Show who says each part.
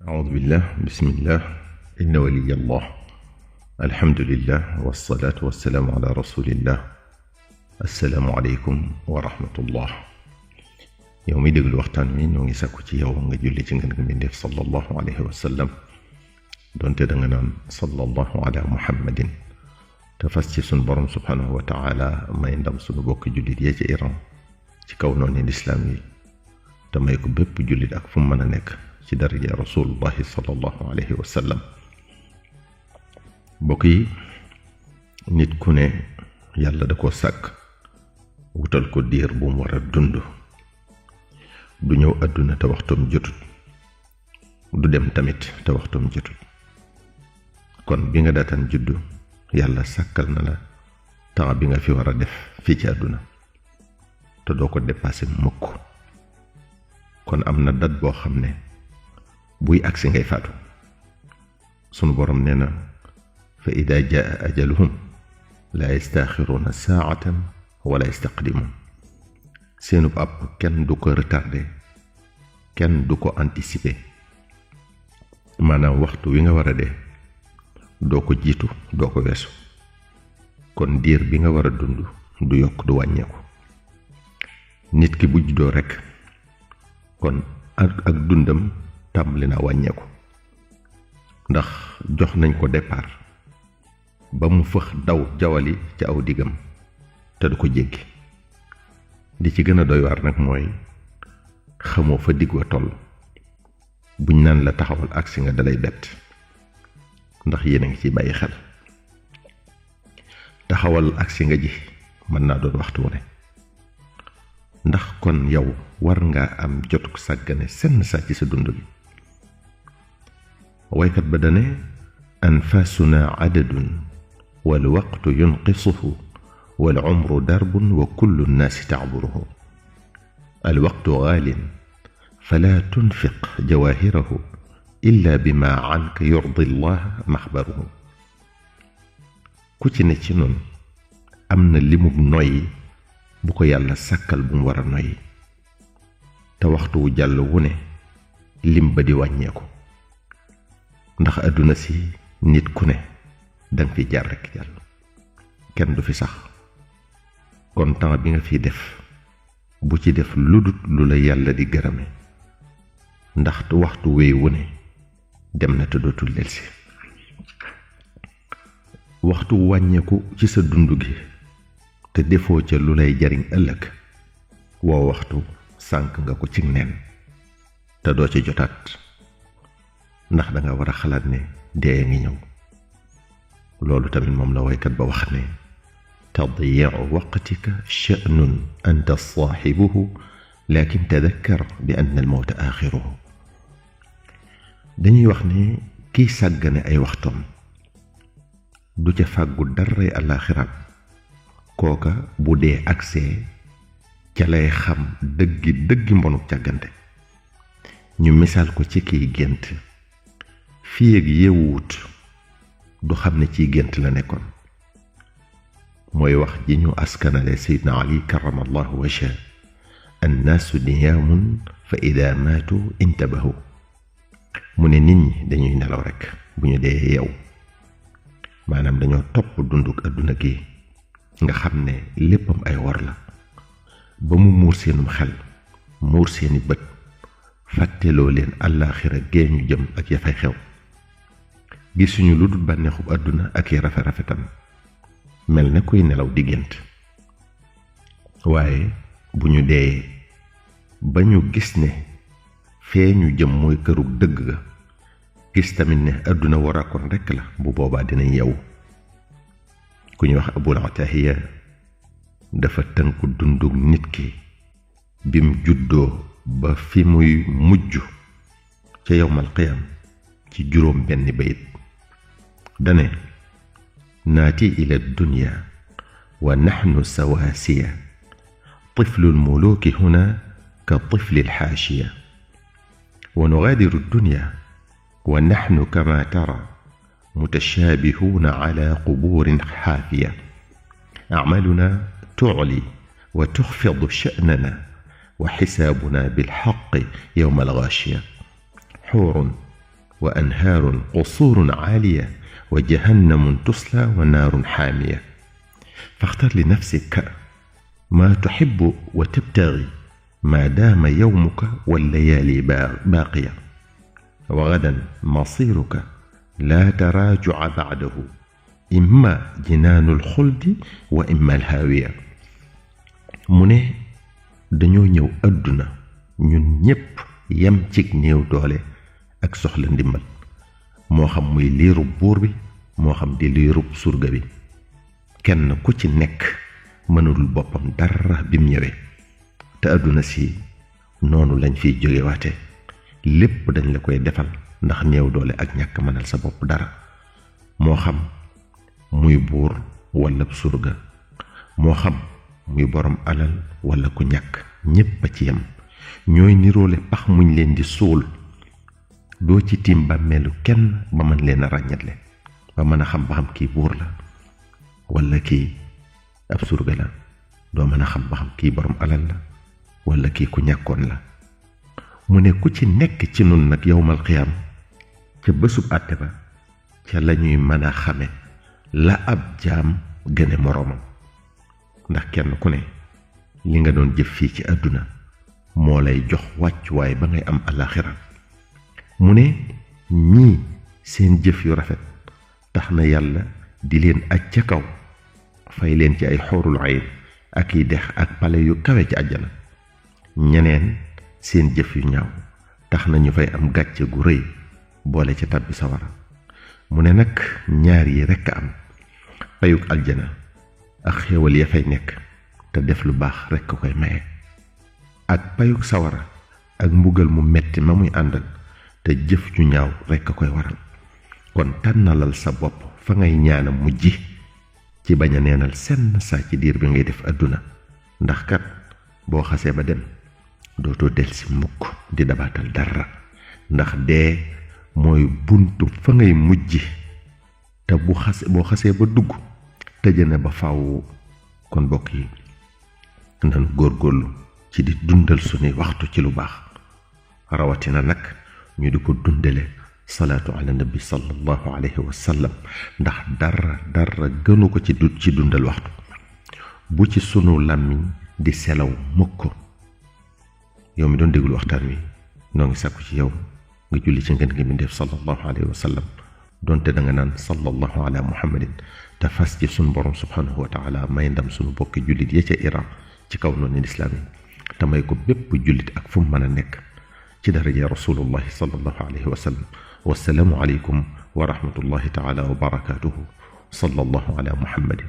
Speaker 1: أعوذ بالله بسم الله إن ولي الله الحمد لله والصلاة والسلام على رسول الله السلام عليكم ورحمة الله يومي دغل وقتان وي نوغي ساكو تي ياو nga julli ci ngeen ngi def sallallahu alayhi wa sallam donte da nga nan sallallahu ala muhammadin te fas ci sun borom subhanahu wa ta'ala may ndam sunu bokk jullit ya ci Iran ci kaw noonu l'islam yi te may ko bépp jullit ak fu mu mën a nekk ci daraja rasulullah sallallahu alayhi wa sallam bokk yi nit ku ne yàlla da ko sàkk wutal ko diir bu mu war a dund du ñëw àdduna te waxtoom jotut du dem tamit te waxtoom jotut kon bi nga daataan juddu yàlla sàkkal na la temps bi nga fi war a def fii ci àdduna te doo ko dépassé mukk kon am na dat boo xam ne buy agsi ngay faatu sunu borom nee na fa ida jaa ajaluhum la yastaxiruna saatan wala yastaqdimun seenub àpp kenn du ko retardé kenn du ko anticiper maanaam waxtu wi nga war a dee doo ko jiitu doo ko weesu kon diir bi nga war a dund du yokk du wàññeeku nit ki bu juddoo rekk kon ak dundam tàmbali na wàññeeku ndax jox nañ ko départ ba mu fëx daw jawali ci aw digam te du ko jéggi li ci gën a doy waar nag mooy xamoo fa digg wa toll buñ naan la taxawal agsi nga dalay bett ndax yéen a ngi ci bàyyi xel taxawal agsi nga ji mën naa doon waxtu wu ne ndax kon yow war nga am jotuk sàggane senn saa ci sa dund gi waykat ba dane anfasuna adadun wal waqtu yunqisuhu wal umru darbun wa kullu nnaasi ta'buruhu al waqtu ghalin fala tunfiq jawahirahu illa bima anka yurdi allah maxbaruhu ku ci ne ci noonu am na limub noyyi bu ko yàlla sàkkal bu mu war a noyyi te waxtu wu jàll wu ne lim ba di wàññeeku ndax àdduna si nit ku ne danga fi jaar rekk jàll kenn du fi sax kon temps bi nga fi def bu ci def ludut lu la yàlla di gërëme ndax waxtu wéy wu ne dem na te dootul delsi waxtu wàññeeku ci sa dund gi te defoo ca lu lay jariñ ëllëg woo waxtu sànk nga ko ci neen te doo ci jotaat ndax danga war a xalaat ne dee ngi ñëw loolu tamit moom la waykat ba wax ne tadyi'u waqtika sha'nun anta saaxibuhu lakin tadakkar bi anna al-mawta aaxiruhu dañuy wax ne kiy sàggane ay waxtoom du ca fàggu daray àllaaxiraam kooka bu dee agsee ca lay xam dëggi mbonuk càggante ñu misaal ko ci kiy gént fii ak yeewuwut du xam ne ciy gént la nekkoon mooy wax ji ñu askanale Seydina Ali karamallahu wajhahu annaasu niyaamun fa ida maatu intabahu mu ne nit ñi dañuy nelaw rekk bu ñu dee yeew maanaam dañoo topp dunduk àdduna gi nga xam ne léppam ay wor la ba mu muur seenum xel muur seeni bët fàtteloo leen àllaaxira gee ñu jëm ak ya fay xew gisuñu lu dul bànneexub àdduna ak yi rafetam mel ne kuy nelaw di gént waaye bu ñu dee ba ñu gis ne fee ñu jëm mooy kërug dëgg ga gis tamit ne àdduna warakoon rekk la bu boobaa dinañ yeewu ku ñuy wax Abul Atahiya dafa tënku dundug nit ki bim juddoo ba fi muy mujj ca yawmal qiyam ci juróom benn bayit dane naati ila dunya wa nahnu sawaasiya طفل الملوك هنا كطفل الحاشية ونغادر الدنيا ونحن كما ترى متشابهون على قبور حافية أعمالنا تعلي وتخفض شأننا وحسابنا بالحق يوم الغاشية حور وأنهار قصور عالية وجهنم تصلى ونار حامية. فاختر لنفسك ما تحب وتبتغي ما دام يومك والليالي باقية، وغدا مصيرك لا تراجع بعده، إما جنان الخلد وإما الهاوية. mu ne dañoo ñëw àdduna ñun ñépp yem cig néew doole ak soxla ndimbal, moo xam muy liirub buur bi moo xam di liirub surga bi. kenn ku ci nekk mënul boppam dara bim ñëwee, te àdduna si noonu lañ fiy jógewaate. lépp dañ la koy defal ndax néew doole ak ñàkk mënal sa bopp dara, moo xam muy buur walla surga, moo xam muy borom alal walla ku ñàkk, ñépp a ci yem. ñooy niroole pax muñ leen di suul, doo ci tiim bàmmeelu kenn ba mën leen a ràññatle, ba mën a xam ba xam kii buur la walla kii ab surga la. doo mën a xam ba xam kii borom alal la walla kii ku ñàkkoon la. mu ne ku ci nekk ci nun nag yowmal xiyaam ca bésub àtte ba ca lañuy mën a xame la ab jaam gëne moroomam, ndax kenn ku ne li nga doon jëf fii ci àdduna moo lay jox wàccuwaay ba ngay am alaxira. mu ne ñii seen jëf yu rafet tax na yàlla di leen aj ca kaw, fay leen ci ay xóorul ayn ak i dex ak pale yu kawe ci àjjana. ñeneen seen jëf yu ñaaw tax na ñu fay am gàcce gu rëy boole ca tàbbi sawara. mu ne nag ñaar yi rekk am, payug aljana ak xéewal ya fay nekk te def lu baax rekk koy maye, ak payug sawara ak mbugal mu metti ma muy àndal te jëf ju ñaaw rekk koy waral. kon tànnalal sa bopp fa ngay ñaana mujj ci bañ a neenal senn saa ci diir bi ngay def àdduna, ndax kat boo xasee ba dem dootoo delsi mukk di dabaatal dara, ndax dee mooy buntu fa ngay mujj te boo xasee ba dugg tëje na ba faaw. kon bokk yi nanu góorgóorlu ci di dundal sunuy waxtu ci lu baax, rawatina nag ñu di ko dundale salaatu ala nabi sallallahu alayhi wa sallam, ndax dara gënu ko ci dundal waxtu. bu ci sunu làmmiñ di selaw mukk. yow mi doon déglu waxtaan wi noo ngi sàkku ci yow nga julli ci ngeen ngi mindeef sallallahu alayhi wa sallam, donte da nga naan sallallahu ala muhammadin, te fas ci sunu borom subhanahu wa taala may ndam sunu bokki jullit ya ca Iran ci kaw noonu lislaam yi, te may ko bépp jullit ak fu mu mën a nekk ci daraja rasulullahi sallallahu alayhi wa sallam. wassalaamu aleykum wa rahmatullahi taala wa barakatuhu. sallallahu ala muhammadin.